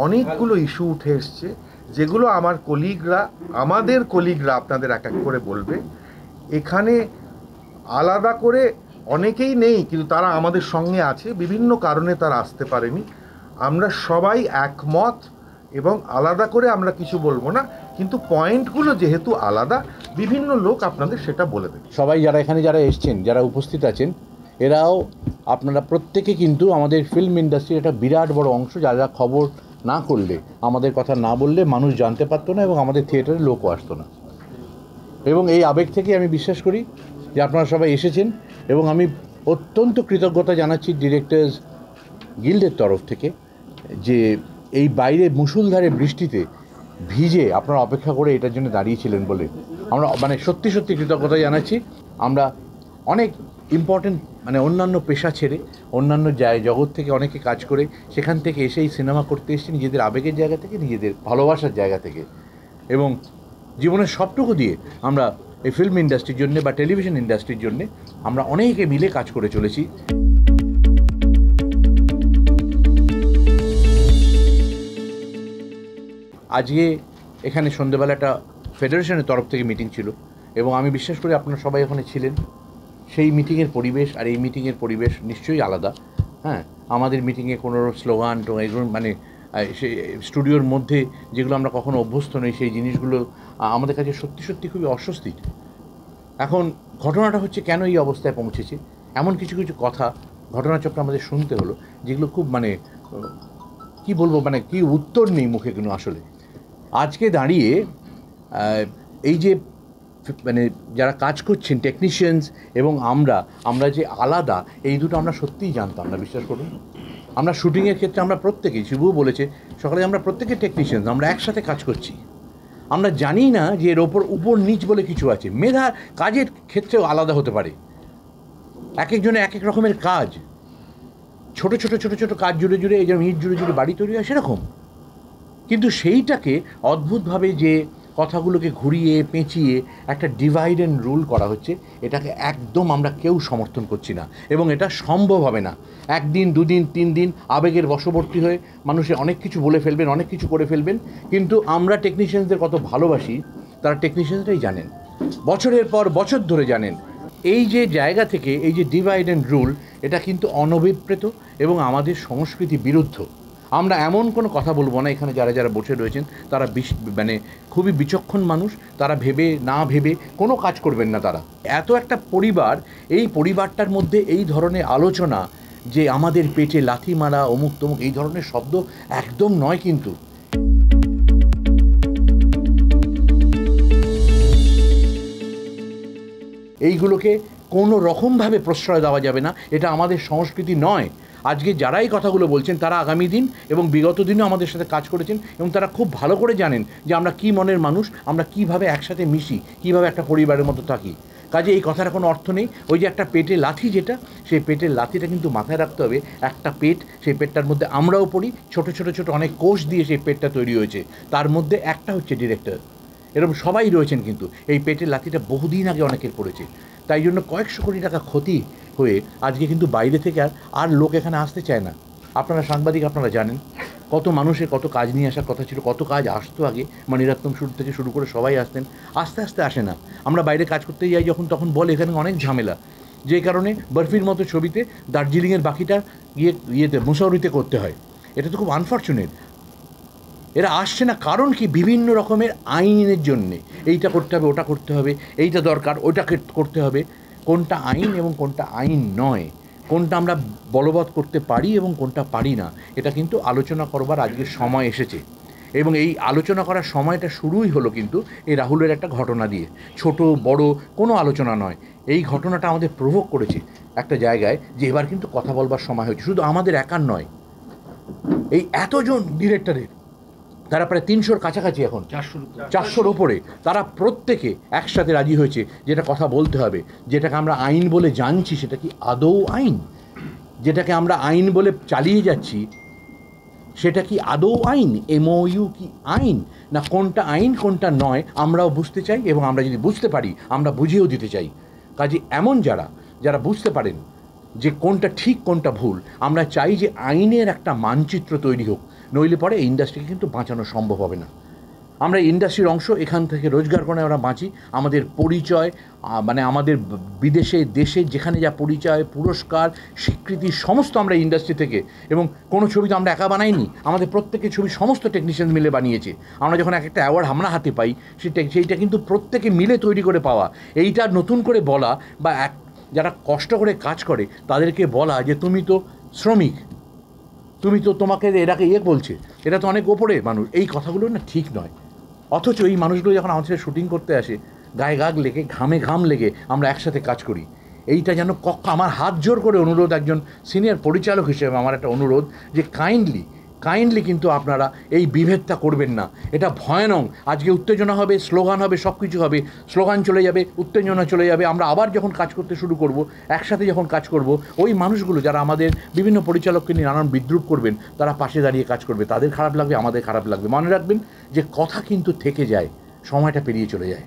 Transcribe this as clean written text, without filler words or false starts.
অনেকগুলো ইস্যু উঠে এসছে, যেগুলো আমাদের কলিগরা আপনাদের এক এক করে বলবে। এখানে আলাদা করে অনেকেই নেই, কিন্তু তারা আমাদের সঙ্গে আছে, বিভিন্ন কারণে তারা আসতে পারেনি। আমরা সবাই একমত এবং আলাদা করে আমরা কিছু বলবো না, কিন্তু পয়েন্টগুলো যেহেতু আলাদা, বিভিন্ন লোক আপনাদের সেটা বলে দেবে। সবাই যারা এসছেন, যারা উপস্থিত আছেন, এরাও আপনারা প্রত্যেকে কিন্তু আমাদের ফিল্ম ইন্ডাস্ট্রির একটা বিরাট বড় অংশ, যারা খবর না করলে, আমাদের কথা না বললে মানুষ জানতে পারতো না এবং আমাদের থিয়েটারে লোকও আসতো না। এবং এই আবেগ থেকে আমি বিশ্বাস করি যে আপনারা সবাই এসেছেন, এবং আমি অত্যন্ত কৃতজ্ঞতা জানাচ্ছি ডিরেক্টর্স গিল্ডের তরফ থেকে, যে এই বাইরে মুষলধারে বৃষ্টিতে ভিজে আপনারা অপেক্ষা করে এটার জন্য দাঁড়িয়েছিলেন বলে আমরা সত্যি সত্যি কৃতজ্ঞতা জানাচ্ছি। আমরা অনেক ইম্পর্টেন্ট অন্যান্য পেশা ছেড়ে অন্যান্য জগৎ থেকে অনেকে কাজ করে সেখান থেকে এসে এই সিনেমা করতে এসেছি নিজেদের আবেগের জায়গা থেকে, নিজেদের ভালোবাসার জায়গা থেকে, এবং জীবনের সবটুকু দিয়ে আমরা এই ফিল্ম ইন্ডাস্ট্রির জন্যে বা টেলিভিশন ইন্ডাস্ট্রির জন্যে আমরা অনেকে মিলে কাজ করে চলেছি। আজকে এখানে সন্ধ্যেবেলা একটা ফেডারেশনের তরফ থেকে মিটিং ছিল, এবং আমি বিশ্বাস করি আপনারা সবাই ওখানে ছিলেন। সেই মিটিংয়ের পরিবেশ আর এই মিটিংয়ের পরিবেশ নিশ্চয়ই আলাদা। হ্যাঁ, আমাদের মিটিংয়ে কোনো স্লোগান এগুলো সেই স্টুডিওর মধ্যে যেগুলো আমরা কখনো অভ্যস্ত নই, সেই জিনিসগুলো আমাদের কাছে সত্যি সত্যি খুবই অস্বস্তির। এখন ঘটনাটা হচ্ছে কেন এই অবস্থায় পৌঁছেছে, এমন কিছু কিছু কথা ঘটনাচক্র আমাদের শুনতে হলো, যেগুলো খুব কি বলবো, কি উত্তর নেই মুখে কোনো। আসলে আজকে দাঁড়িয়ে এই যে যারা কাজ করছেন টেকনিশিয়ানস এবং আমরা যে আলাদা, এই দুটো আমরা সত্যিই জানতাম না, বিশ্বাস করুন। আমরা শুটিংয়ের ক্ষেত্রে আমরা প্রত্যেকেই, শিবুও বলেছে সকালে, আমরা প্রত্যেকে টেকনিশিয়ানস, আমরা একসাথে কাজ করছি। আমরা জানি না যে এর উপর নিচ বলে কিছু আছে। মেধা কাজের ক্ষেত্রেও আলাদা হতে পারে, এক একজনের এক এক রকমের কাজ, ছোট ছোট ছোট ছোট কাজ জুড়ে জুড়ে, এই যেমন ইট জুড়ে জুড়ে বাড়ি তৈরি হয় সেরকম। কিন্তু সেইটাকে অদ্ভুতভাবে যে কথাগুলোকে ঘুরিয়ে পেঁচিয়ে একটা ডিভাইড অ্যান্ড রুল করা হচ্ছে, এটাকে একদম আমরা কেউ সমর্থন করছি না, এবং এটা সম্ভব হবে না। একদিন, দুদিন, 3 দিন আবেগের বশবর্তী হয়ে মানুষে অনেক কিছু বলে ফেলবেন, অনেক কিছু করে ফেলবেন, কিন্তু আমরা টেকনিশিয়ানদের কত ভালোবাসি তারা টেকনিশিয়ানরাই জানেন, বছরের পর বছর ধরে জানেন। এই যে জায়গা থেকে এই যে ডিভাইড অ্যান্ড রুল, এটা কিন্তু অনভিপ্রেত এবং আমাদের সংস্কৃতি বিরুদ্ধ। আমরা এমন কোনো কথা বলবো না। এখানে যারা যারা বসে রয়েছেন তারা খুবই বিচক্ষণ মানুষ, তারা ভেবে না ভেবে কোনো কাজ করবেন না। তারা এত একটা পরিবার, এই পরিবারটার মধ্যে এই ধরনের আলোচনা যে আমাদের পেটে লাথি মারা, অমুক তমুক, এই ধরনের শব্দ একদম নয়। কিন্তু এইগুলোকে কোনো রকমভাবে প্রশ্রয় দেওয়া যাবে না, এটা আমাদের সংস্কৃতি নয়। আজকে যারা এই কথাগুলো বলছেন তারা আগামী দিন এবং বিগত দিনেও আমাদের সাথে কাজ করেছেন, এবং তারা খুব ভালো করে জানেন যে আমরা কী মনের মানুষ, আমরা কীভাবে একসাথে মিশি, কীভাবে একটা পরিবারের মতো থাকি। কাজে এই কথার কোনো অর্থ নেই। ওই যে একটা পেটে লাথি, যেটা সেই পেটের লাথিটা কিন্তু মাথায় রাখতে হবে। একটা পেট, সেই পেটটার মধ্যে আমরাও পড়ি, ছোট ছোট ছোট অনেক কোষ দিয়ে সেই পেটটা তৈরি হয়েছে, তার মধ্যে একটা হচ্ছে ডিরেক্টর। এরকম সবাই রয়েছেন, কিন্তু এই পেটের লাথিটা বহুদিন আগে অনেকের পড়েছে। তাই জন্য কয়েকশো কোটি টাকা ক্ষতি হয়ে আজকে কিন্তু বাইরে থেকে আর লোক এখানে আসতে চায় না। আপনারা সাংবাদিক, আপনারা জানেন কত মানুষের কত কাজ নিয়ে আসার কথা ছিল, কত কাজ আসতো আগে। মণিরত্নম শুরু থেকে শুরু করে সবাই আসতেন, আস্তে আস্তে আসে না। আমরা বাইরে কাজ করতে যাই যখন, তখন বলে এখানে অনেক ঝামেলা, যে কারণে বরফির মতো ছবিতে দার্জিলিংয়ের বাকিটা ইয়েতে মুসৌরিতে করতে হয়। এটা তো খুব আনফর্চুনেট। এরা আসছে না কারণ কি, বিভিন্ন রকমের আইনের জন্যে, এইটা করতে হবে, ওটা করতে হবে, এইটা দরকার, ওটাকে করতে হবে। কোনটা আইন এবং কোনটা আইন নয়, কোনটা আমরা বলবৎ করতে পারি এবং কোনটা পারি না, এটা কিন্তু আলোচনা করবার আজকের সময় এসেছে। এবং এই আলোচনা করার সময়টা শুরুই হলো কিন্তু এই রাহুলের একটা ঘটনা দিয়ে। ছোট বড় কোনো আলোচনা নয়, এই ঘটনাটা আমাদের প্রভোগ করেছে একটা জায়গায় যে এবার কিন্তু কথা বলবার সময় হয়েছে। শুধু আমাদের একার নয়, এই এতজন ডিরেক্টরের, তারা প্রায় 300-র কাছাকাছি, এখন 400-র ওপরে, তারা প্রত্যেকে একসাথে রাজি হয়েছে যেটা কথা বলতে হবে। যেটাকে আমরা আইন বলে জানছি সেটা কি আদৌ আইন? যেটাকে আমরা আইন বলে চালিয়ে যাচ্ছি সেটা কি আদৌ আইন? MOU কি আইন? না কোনটা আইন কোনটা নয় আমরাও বুঝতে চাই, এবং আমরা যদি বুঝতে পারি আমরা বুঝিয়েও দিতে চাই। কাজে এমন যারা বুঝতে পারেন যে কোনটা ঠিক কোনটা ভুল, আমরা চাই যে আইনের একটা মানচিত্র তৈরি হোক। নইলে পরে এই ইন্ডাস্ট্রিকে কিন্তু বাঁচানো সম্ভব হবে না। আমরা ইন্ডাস্ট্রির অংশ, এখান থেকে রোজগার করে আমরা বাঁচি। আমাদের পরিচয় মানে আমাদের বিদেশে দেশে যেখানে যা পরিচয়, পুরস্কার, স্বীকৃতি সমস্ত আমরা ইন্ডাস্ট্রি থেকে, এবং কোনো ছবি তো আমরা একা বানাইনি, আমাদের প্রত্যেকের ছবি সমস্ত টেকনিশিয়ান মিলে বানিয়েছে। আমরা যখন একটা অ্যাওয়ার্ড আমরা হাতে পাই সেইটা কিন্তু প্রত্যেকে মিলে তৈরি করে পাওয়া। এইটা নতুন করে বলা বা যারা কষ্ট করে কাজ করে তাদেরকে বলা যে তুমি তো শ্রমিক, তুমি তো, তোমাকে এরাকে বলছে, এটা তো অনেক ওপরে মানুষ, এই কথাগুলো না ঠিক নয়। অথচ এই মানুষগুলো যখন আমাদের সাথে শুটিং করতে আসে, গায়ে গাগ লেগে ঘামে ঘাম লেগে আমরা একসাথে কাজ করি। এইটা যেন আমার হাত জোর করে অনুরোধ, একজন সিনিয়র পরিচালক হিসেবে আমার একটা অনুরোধ যে কাইন্ডলি কিন্তু আপনারা এই বিভেদটা করবেন না। এটা ভয়ানক। আজকে উত্তেজনা হবে, স্লোগান হবে, সব কিছু হবে, স্লোগান চলে যাবে, উত্তেজনা চলে যাবে। আমরা আবার যখন কাজ করতে শুরু করব, একসাথে যখন কাজ করব, ওই মানুষগুলো যারা আমাদের বিভিন্ন পরিচালককে নিয়ে নানান বিদ্রূপ করবেন, তারা পাশে দাঁড়িয়ে কাজ করবে, তাদের খারাপ লাগবে, আমাদের খারাপ লাগবে। মনে রাখবেন যে কথা কিন্তু থেকে যায়, সময়টা পেরিয়ে চলে যায়।